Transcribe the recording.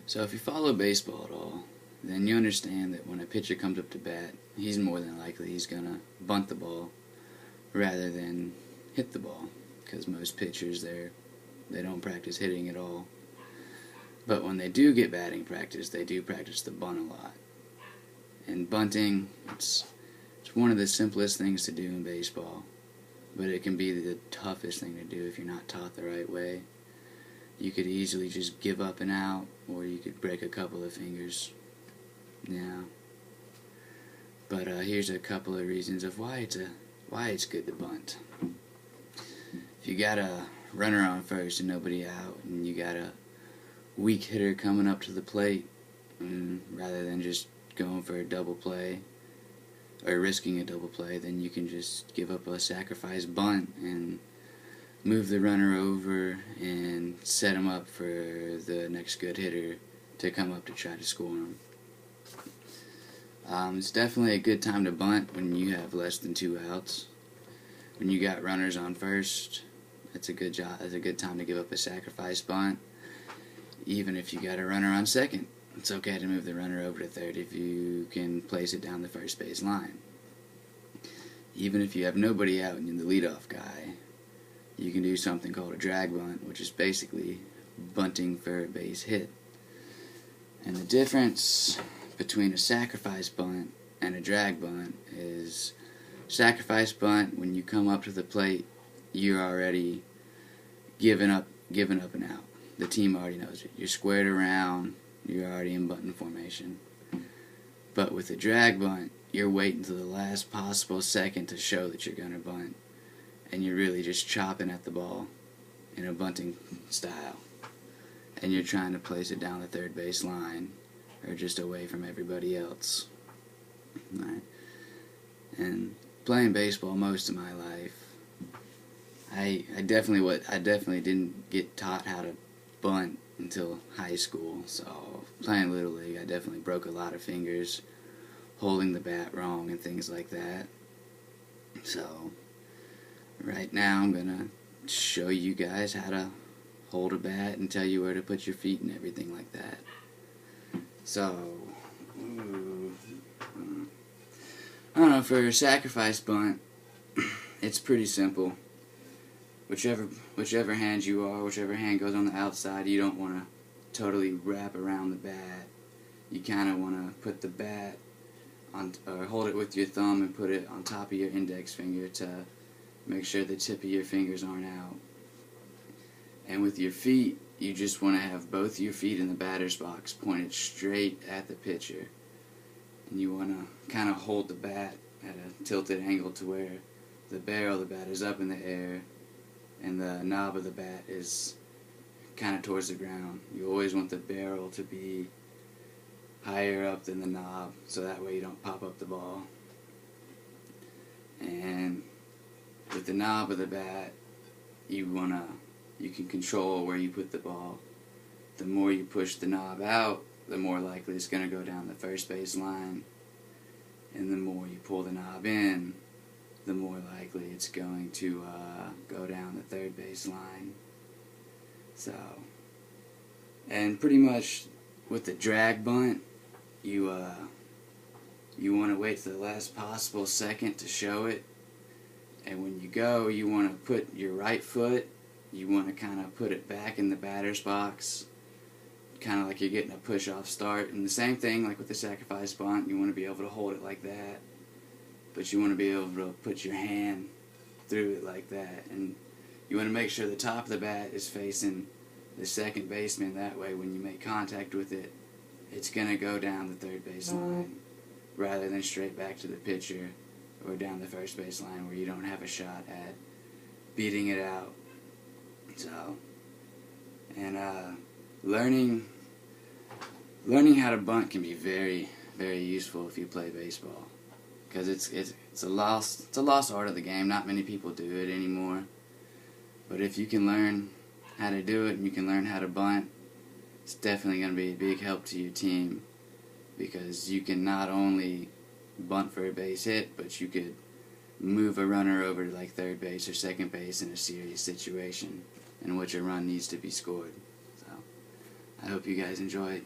So if you follow baseball at all, then you understand that when a pitcher comes up to bat, he's more than likely he's going to bunt the ball rather than hit the ball, because most pitchers they don't practice hitting at all. But when they do get batting practice, they do practice the bunt a lot. And bunting, it's one of the simplest things to do in baseball, but it can be the toughest thing to do if you're not taught the right way. You could easily just give up and out, or you could break a couple of fingers. Yeah. But here's a couple of reasons of why it's good to bunt. If you got a runner on first and nobody out, and you got a weak hitter coming up to the plate, rather than just going for a double play or risking a double play, then you can just give up a sacrifice bunt and move the runner over and set him up for the next good hitter to come up to try to score him. It's definitely a good time to bunt when you have less than 2 outs. When you got runners on first, it's a good time to give up a sacrifice bunt. Even if you got a runner on second, it's okay to move the runner over to third if you can place it down the first base line. Even if you have nobody out and you're the leadoff guy, you can do something called a drag bunt, which is basically bunting for a base hit. And the difference between a sacrifice bunt and a drag bunt is sacrifice bunt, when you come up to the plate, you're already giving up and out. The team already knows it. You're squared around, you're already in bunting formation. But with a drag bunt, you're waiting to the last possible second to show that you're going to bunt. And you're really just chopping at the ball in a bunting style. And you're trying to place it down the third base line or just away from everybody else. Right? And playing baseball most of my life, I definitely didn't get taught how to bunt until high school. So playing Little League, I definitely broke a lot of fingers holding the bat wrong and things like that. So right now I'm gonna show you guys how to hold a bat and tell you where to put your feet and everything like that. So I don't know, for a sacrifice bunt, it's pretty simple. Whichever hand you are, whichever hand goes on the outside, you don't want to totally wrap around the bat. You kind of want to put the bat on, or hold it with your thumb and put it on top of your index finger to make sure the tip of your fingers aren't out. And with your feet, you just want to have both your feet in the batter's box pointed straight at the pitcher. And you want to kind of hold the bat at a tilted angle to where the barrel of the bat is up in the air and the knob of the bat is kind of towards the ground. You always want the barrel to be higher up than the knob, so that way you don't pop up the ball. And with the knob of the bat, you can control where you put the ball. The more you push the knob out, the more likely it's going to go down the first base line. And the more you pull the knob in, the more likely it's going to go down the third base line. So, and pretty much with the drag bunt, you want to wait for the last possible second to show it. And when you go, you want to put your right foot, you want to kind of put it back in the batter's box, kind of like you're getting a push-off start. And the same thing like with the sacrifice bunt, you want to be able to hold it like that, but you want to be able to put your hand through it like that. And you want to make sure the top of the bat is facing the second baseman. That way when you make contact with it, it's going to go down the third base line rather than straight back to the pitcher or down the first base line where you don't have a shot at beating it out. So, and learning how to bunt can be very, very useful if you play baseball, because it's a lost art of the game. Not many people do it anymore, but if you can learn how to do it and you can learn how to bunt, it's definitely going to be a big help to your team, because you can not only bunt for a base hit, but you could move a runner over to like third base or second base in a serious situation in which a run needs to be scored. So I hope you guys enjoyed.